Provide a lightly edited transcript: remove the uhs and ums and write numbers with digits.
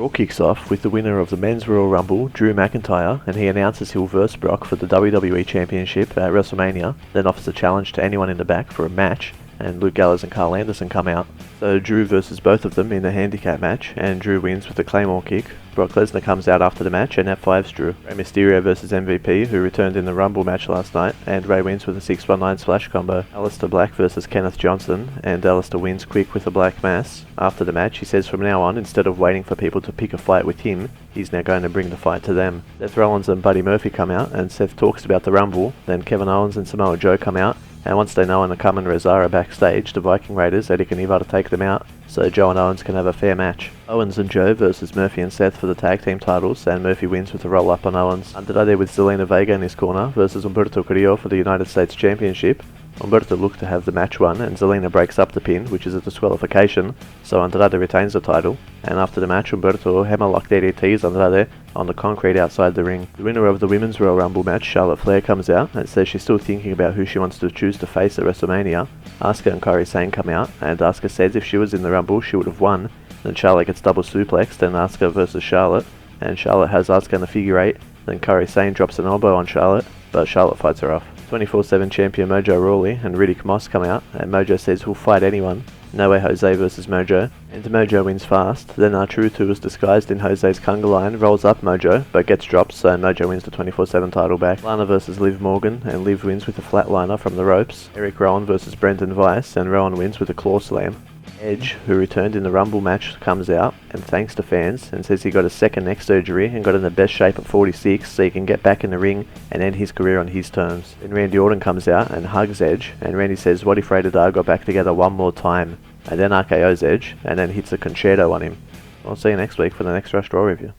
Raw kicks off with the winner of the Men's Royal Rumble, Drew McIntyre, and he announces he'll verse Brock for the WWE Championship at WrestleMania, then offers a challenge to anyone in the back for a match, and Luke Gallows and Carl Anderson come out. So Drew versus both of them in a handicap match, and Drew wins with a Claymore kick. Brock Lesnar comes out after the match and F5s Drew. Rey Mysterio versus MVP, who returned in the Rumble match last night, and Rey wins with a 619 splash combo. Aleister Black versus Kenneth Johnson, and Aleister wins quick with a Black Mass. After the match, he says from now on, instead of waiting for people to pick a fight with him, he's now going to bring the fight to them. Seth Rollins and Buddy Murphy come out, and Seth talks about the Rumble. Then Kevin Owens and Samoa Joe come out, and once they know Nakam and Rezar are backstage, the Viking Raiders, Eddie Kaniva to take them out, so Joe and Owens can have a fair match. Owens and Joe versus Murphy and Seth for the tag team titles, and Murphy wins with a roll up on Owens. Andrade with Zelina Vega in his corner versus Humberto Carrillo for the United States Championship. Humberto looked to have the match won, and Zelina breaks up the pin, which is a disqualification, so Andrade retains the title, and after the match Humberto hammerlock DDTs Andrade on the concrete outside the ring. The winner of the Women's Royal Rumble match, Charlotte Flair, comes out and says she's still thinking about who she wants to choose to face at WrestleMania. Asuka and Kairi Sane come out, and Asuka says if she was in the Rumble she would have won. Then Charlotte gets double suplexed, then Asuka versus Charlotte, and Charlotte has Asuka in the figure 8, then Kairi Sane drops an elbow on Charlotte, but Charlotte fights her off. 24/7 champion Mojo Rawley and Riddick Moss come out, and Mojo says he'll fight anyone. No Way Jose versus Mojo, and Mojo wins fast. Then R-Truth, who was disguised in Jose's conga line, rolls up Mojo, but gets dropped, so Mojo wins the 24/7 title back. Lana versus Liv Morgan, and Liv wins with a flatliner from the ropes. Eric Rowan versus Brendan Weiss, and Rowan wins with a claw slam. Edge, who returned in the Rumble match, comes out and thanks the fans and says he got a second neck surgery and got in the best shape at 46 so he can get back in the ring and end his career on his terms. Then Randy Orton comes out and hugs Edge, and Randy says what if Rated R got back together one more time, and then RKO's Edge and then hits a concerto on him. I'll see you next week for the next Rush Raw review.